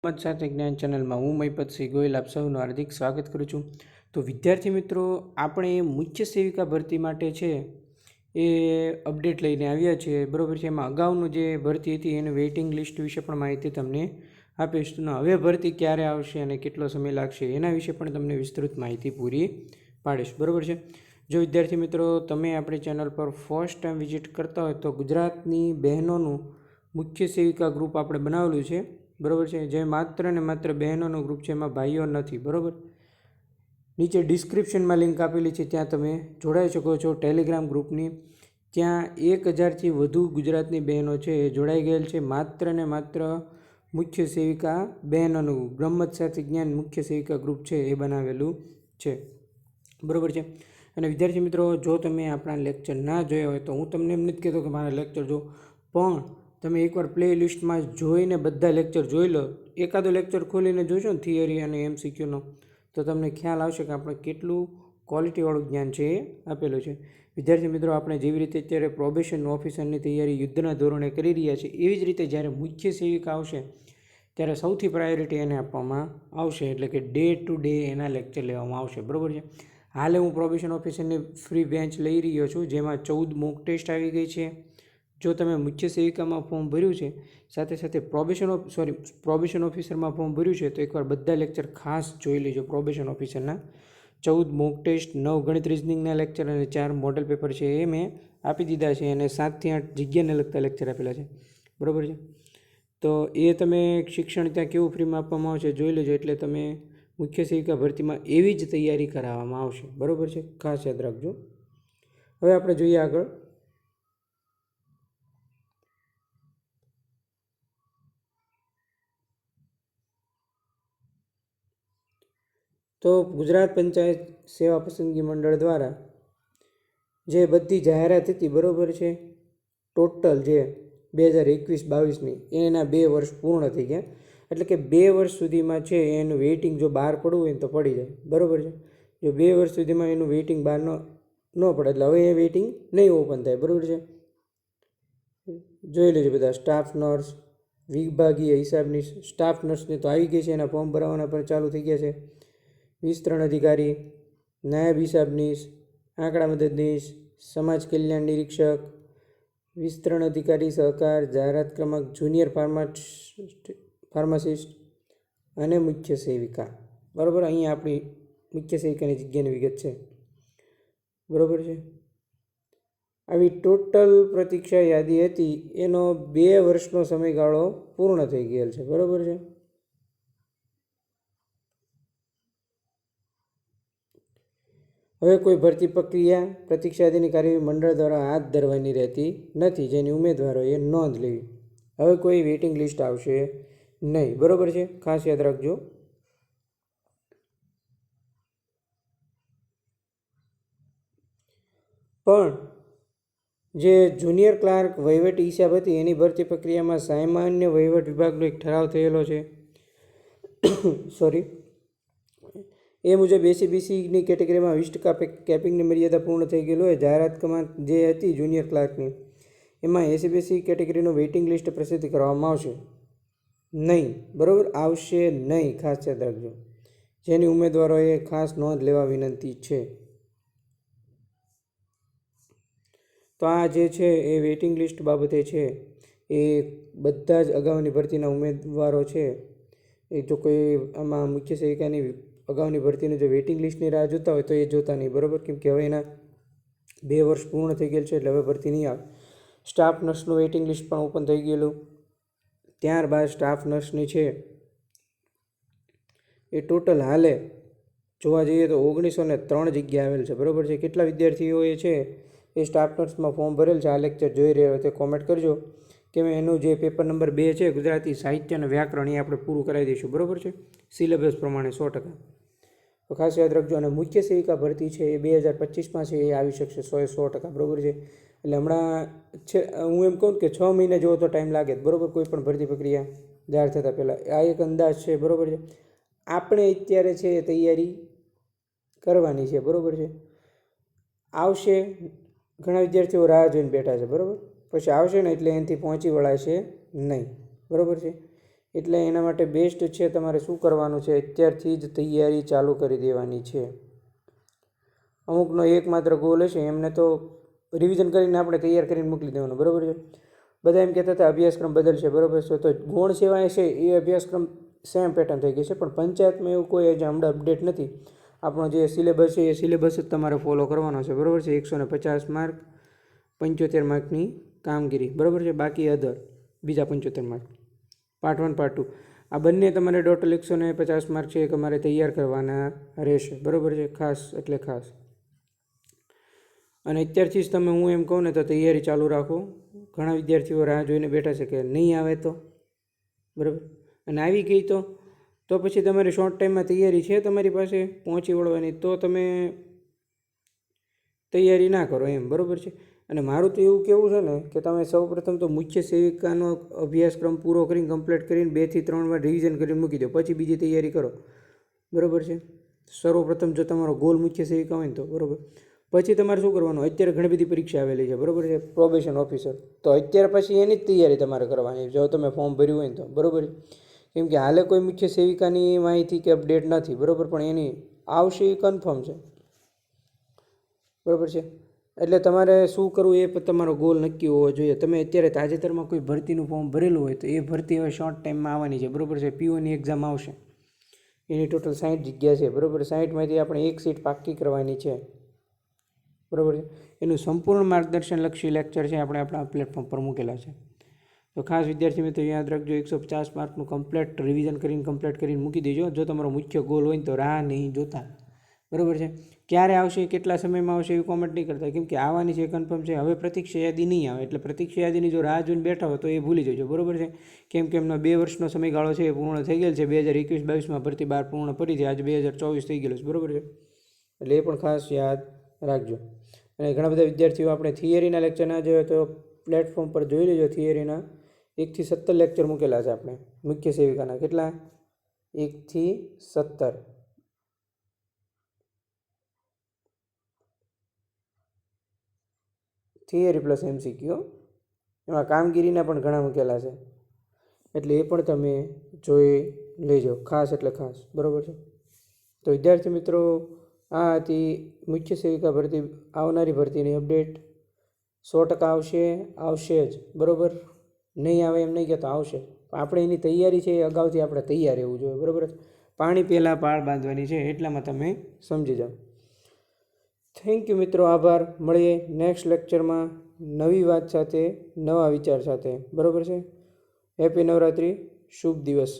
સાથે જ્ઞાન ચેનલમાં હું મહિપતસિંહ ગોયલ આપ સૌનું હાર્દિક સ્વાગત કરું છું। તો વિદ્યાર્થી મિત્રો, આપણે મુખ્ય સેવિકા ભરતી માટે છે એ અપડેટ લઈને આવ્યા છીએ, બરાબર છે। એમાં અગાઉનું જે ભરતી હતી એનું વેઇટિંગ લિસ્ટ વિશે પણ માહિતી તમને આપીશ। તો હવે ભરતી ક્યારે આવશે અને કેટલો સમય લાગશે એના વિશે પણ તમને વિસ્તૃત માહિતી પૂરી પાડીશ, બરાબર છે। જો વિદ્યાર્થી મિત્રો તમે આપણી ચેનલ પર ફર્સ્ટ ટાઈમ વિઝિટ કરતા હોય તો ગુજરાતની બહેનોનું મુખ્ય સેવિકા ગ્રુપ આપણે બનાવેલું છે, બરાબર છે। જે માત્ર ને માત્ર બહેનોનું ગ્રુપ છે, એમાં ભાઈઓ નથી, બરાબર। નીચે ડિસ્ક્રિપ્શનમાં લિંક આપેલી છે, ત્યાં તમે જોડાઈ શકો છો ટેલિગ્રામ ગ્રુપની। ત્યાં 1000થી વધુ ગુજરાતની બહેનો છે એ જોડાઈ ગયેલ છે, માત્ર ને માત્ર મુખ્ય સેવિકા બહેનોનું બ્રહ્મસાથી જ્ઞાન મુખ્ય સેવિકા ગ્રુપ છે એ બનાવેલું છે, બરાબર છે। અને વિદ્યાર્થી મિત્રો, જો તમે આપણા લેક્ચર ના જોયા હોય તો હું તમને એમ નથી કહેતો કે મારા લેક્ચર જો, પણ તમે એકવાર પ્લે લિસ્ટમાં જોઈને બધા લેક્ચર જોઈ લો। એકાદો લેક્ચર ખોલીને જોશો ને થિયરી અને MCQનો, તો તમને ખ્યાલ આવશે કે આપણે કેટલું ક્વોલિટીવાળું જ્ઞાન છે એ આપેલું છે। વિદ્યાર્થી મિત્રો, આપણે જેવી રીતે અત્યારે પ્રોબેશન ઓફિસરની તૈયારી યુદ્ધના ધોરણે કરી રહ્યા છીએ, એવી જ રીતે જ્યારે મુખ્ય સેવિકા આવશે ત્યારે સૌથી પ્રાયોરિટી એને આપવામાં આવશે, એટલે કે ડે ટુ ડે એના લેક્ચર લેવામાં આવશે, બરાબર છે। હાલે હું પ્રોબેશન ઓફિસરની ફ્રી બેન્ચ લઈ રહ્યો છું, જેમાં 14 મોક ટેસ્ટ આવી ગઈ છે। જો તમે મુખ્ય સેવિકામાં ફોર્મ ભર્યું છે, સાથે સાથે પ્રોબેશન ઓફિસરમાં ફોર્મ ભર્યું છે, તો એકવાર બધા લેક્ચર ખાસ જોઈ લેજો। પ્રોબેશન ઓફિસરના 14 મોક ટેસ્ટ, 9 ગણિત રિઝનિંગના લેક્ચર અને 4 મોડલ પેપર છે એ મેં આપી દીધા છે, અને 7 થી 8 જગ્યાને લગતા લેક્ચર આપેલા છે, બરાબર છે। તો એ તમે શિક્ષણ ત્યાં કેવું ફ્રીમાં આપવામાં આવશે જોઈ લેજો, એટલે તમે મુખ્ય સેવિકા ભરતીમાં એવી જ તૈયારી કરાવવામાં આવશે, બરાબર છે, ખાસ યાદ રાખજો। હવે આપણે જોઈએ આગળ। તો ગુજરાત પંચાયત સેવા પસંદગી મંડળ દ્વારા જે બધી જાહેરાત હતી, બરાબર છે, ટોટલ જે 2021-22ની એના 2 વર્ષ પૂર્ણ થઈ ગયા, એટલે કે 2 વર્ષ સુધીમાં છે એનું વેઇટિંગ જો બહાર પડવું હોય તો પડી જાય, બરાબર છે। જો 2 વર્ષ સુધીમાં એનું વેઇટિંગ બહાર ન પડે, એટલે હવે એ વેઇટિંગ નહીં ઓપન થાય, બરાબર છે। જોઈ લેજો બધા સ્ટાફ નર્સ, વિભાગીય હિસાબની સ્ટાફ નર્સની તો આવી ગઈ છે, એના ફોર્મ ભરવાના પણ ચાલુ થઈ ગયા છે। વિસ્તરણ અધિકારી, નાયબ હિસાબનીશ, આંકડા મદદનીશ, સમાજ કલ્યાણ નિરીક્ષક, વિસ્તરણ અધિકારી સહકાર, જાહેરાત ક્રમાંક, જુનિયર ફાર્માસિસ્ટ અને મુખ્ય સેવિકા, બરાબર। અહીંયા આપણી મુખ્ય સેવિકાની જગ્યાની વિગત છે, બરાબર છે। આવી ટોટલ પ્રતીક્ષા યાદી હતી, એનો 2 વર્ષનો સમયગાળો પૂર્ણ થઈ ગયેલ છે, બરાબર છે। હવે કોઈ ભરતી પ્રક્રિયા પ્રતીક્ષા યાદીની કાર્યવાહી મંડળ દ્વારા હાથ ધરવાની રહેતી નથી, જેની ઉમેદવારોએ નોંધ લેવી। હવે કોઈ વેઇટિંગ લિસ્ટ આવશે નહીં, બરાબર છે, ખાસ યાદ રાખજો। પણ જે જુનિયર ક્લાર્ક વહીવટી હિસાબ હતી એની ભરતી પ્રક્રિયામાં સામાન્ય વહીવટ વિભાગનો એક ઠરાવ થયેલો છે, એ મુજબ એસીબીસીની કેટેગરીમાં 20% કેપિંગની મર્યાદા પૂર્ણ થઈ ગયેલું હોય। જાહેરાત ક્રમાંક જે હતી જુનિયર ક્લાર્કની, એમાં એસીબીસી કેટેગરીનું વેઇટિંગ લિસ્ટ પ્રસિદ્ધ કરવામાં આવશે નહીં, બરાબર, આવશે નહીં, ખાસ યાદ રાખજો। જેની ઉમેદવારોએ ખાસ નોંધ લેવા વિનંતી છે। તો આ જે છે એ વેઇટિંગ લિસ્ટ બાબતે છે, એ બધા જ અગાઉની ભરતીના ઉમેદવારો છે એ જો કોઈ આમાં મુખ્ય સેવિકાની અગાઉની ભરતીની જો વેઇટિંગ લિસ્ટની રાહ જોતા હોય તો એ જોતા નહીં, બરાબર, કેમ કે હવે એના 2 વર્ષ પૂર્ણ થઈ ગયેલ છે, એટલે હવે ભરતી નહીં આવે। સ્ટાફ નર્સનું વેઇટિંગ લિસ્ટ પણ ઓપન થઈ ગયેલું। ત્યારબાદ સ્ટાફ નર્સની છે એ ટોટલ હાલે જોવા જઈએ તો 1903 જગ્યા આવેલ છે, બરાબર છે। કેટલા વિદ્યાર્થીઓએ છે એ સ્ટાફ નર્સમાં ફોર્મ ભરેલ છે, આ લેક્ચર જોઈ રહ્યા હોય તો કોમેન્ટ કરજો કે એનું જે પેપર નંબર 2 છે ગુજરાતી સાહિત્ય અને વ્યાકરણ, એ આપણે પૂરું કરાવી દઈશું, બરાબર છે, સિલેબસ પ્રમાણે 100%। તો ખાસ યાદ રાખજો। અને મુખ્ય સેવિકા ભરતી છે એ 2025માં છે, એ આવી શકશે 100%, બરાબર છે। એટલે હમણાં છે, હું એમ કહું કે 6 મહિના જેવો તો ટાઈમ લાગે, બરાબર, કોઈ પણ ભરતી પ્રક્રિયા જાહેર થતાં પહેલાં। આ એક અંદાજ છે, બરાબર છે। આપણે અત્યારે છે એ તૈયારી કરવાની છે, બરાબર છે। આવશે, ઘણા વિદ્યાર્થીઓ રાહ જોઈને બેઠા છે, બરાબર, પછી આવશે ને એટલે એનાથી પહોંચી વળાશે નહીં, બરાબર છે। એટલે એના માટે બેસ્ટ છે તમારે શું કરવાનું છે, અત્યારથી જ તૈયારી ચાલુ કરી દેવાની છે. અમુકનો એકમાત્ર ગોલ હશે એમને તો રિવિઝન કરીને આપણે તૈયાર કરીને મોકલી દેવાનું, બરાબર છે. બધા એમ કહેતા હતા અભ્યાસક્રમ બદલશે, બરાબર છે. તો ગુણ સેવાય છે એ અભ્યાસક્રમ સેમ પેટર્ન થઈ ગઈ છે, પણ પંચાયતમાં એવું કોઈ હમણાં અપડેટ નથી. આપણો જે સિલેબસ છે એ સિલેબસ જ તમારે ફોલો કરવાનો છે, બરાબર છે. 150 માર્ક 75 માર્કની કામગીરી, બરાબર છે. બાકી અધર બીજા 75 માર્ક, પાર્ટ 1 પાર્ટ 2 આ બંને તમારે ટોટલ 150 માર્ક છે એ તમારે તૈયાર કરવાના રહેશે, બરાબર છે. ખાસ એટલે ખાસ. અને અત્યારથી જ તમે હું એમ કહું ને તો તૈયારી ચાલુ રાખો. ઘણા વિદ્યાર્થીઓ રાહ જોઈને બેઠા છે કે નહીં આવે તો, બરાબર. અને આવી ગઈ તો પછી તમારી શોર્ટ ટાઈમમાં તૈયારી છે તમારી પાસે પહોંચી વળવાની, તો તમે તૈયારી ના કરો એમ, બરાબર છે. અને મારું તો એવું કહેવું છે ને કે તમે સૌપ્રથમ તો મુખ્ય સેવિકાનો અભ્યાસક્રમ પૂરો કરીને કમ્પ્લીટ કરીને 2 થી 3 વાર રિવિઝન કરીને મૂકી દો, પછી બીજી તૈયારી કરો, બરાબર છે. સર્વપ્રથમ જો તમારો ગોલ મુખ્ય સેવિકા હોય ને તો, બરાબર. પછી તમારે શું કરવાનું, અત્યારે ઘણી બધી પરીક્ષા આવેલી છે, બરાબર છે. પ્રોબેશન ઓફિસર, તો અત્યારે પછી એની જ તૈયારી તમારે કરવાની જો તમે ફોર્મ ભર્યું હોય ને તો, બરાબર છે. કેમ કે હાલે કોઈ મુખ્ય સેવિકાની માહિતી કે અપડેટ નથી, બરાબર, પણ એની આવશે એ કન્ફર્મ છે, બરાબર છે. એટલે તમારે શું કરવું એ તમારો ગોલ નક્કી હોવો જોઈએ. તમે અત્યારે તાજેતરમાં કોઈ ભરતીનું ફોર્મ ભરેલું હોય તો એ ભરતી હવે શોર્ટ ટાઈમમાં આવવાની છે, બરાબર છે. પીઓની એક્ઝામ આવશે, એની ટોટલ 60 જગ્યા છે, બરાબર. 60માંથી આપણે 1 સીટ પાક્કી કરવાની છે, બરાબર છે. એનું સંપૂર્ણ માર્ગદર્શનલક્ષી લેક્ચર છે આપણે આપણા પ્લેટફોર્મ પર મૂકેલા છે. તો ખાસ વિદ્યાર્થી મિત્રો યાદ રાખજો, 150 માર્કનું કમ્પ્લીટ રિવિઝન કરીને મૂકી દેજો. જો તમારો મુખ્ય ગોલ હોય ને તો રાહ નહીં જોતા, બરાબર છે. ક્યારે આવશે, કેટલા સમયમાં આવશે એવી કોમેન્ટ નહીં કરતા, કેમ કે આવવાની છે કન્ફર્મ છે. હવે પ્રતીક્ષા યાદી નહીં આવે, એટલે પ્રતીક્ષા યાદીની જો રાહ જોઈને બેઠા હોય તો એ ભૂલી જજો, બરાબર છે. કેમ કે એમનો 2 વર્ષનો સમયગાળો છે એ પૂર્ણ થઈ ગયેલ છે. 2021-22માં ભરતી 12 પૂર્ણ કરી છે, આજે 2024 થઈ ગયેલું છે, બરાબર છે. એટલે એ પણ ખાસ યાદ રાખજો. અને ઘણા બધા વિદ્યાર્થીઓ આપણે થિયરીના લેક્ચર ના જોયો તો પ્લેટફોર્મ પર જોઈ લેજો. થિયરીના 1 થી 17 લેક્ચર મૂકેલા છે આપણે મુખ્ય સેવિકાના. કેટલા? 1 થી 17 થિયરી પ્લસ MCQ. એમાં કામગીરીના પણ ઘણા મૂકેલા છે, એટલે એ પણ તમે જોઈ લેજો, ખાસ એટલે ખાસ, બરાબર છે. તો વિદ્યાર્થી મિત્રો આ હતી મુખ્ય સેવિકા ભરતી, આવનારી ભરતીની અપડેટ. 100% આવશે જ, બરાબર. નહીં આવે એમ નહીં કહેતો, આવશે. આપણે એની તૈયારી છે એ અગાઉથી આપણે તૈયાર રહેવું જોઈએ, બરાબર. પાણી પહેલાં પાળ બાંધવાની છે, એટલામાં તમે સમજી જાઓ. થેન્ક યુ મિત્રો, આભાર. મળીએ નેક્સ્ટ લેક્ચરમાં નવી વાત સાથે, નવા વિચાર સાથે, બરાબર છે. હેપી નવરાત્રિ, શુભ દિવસ.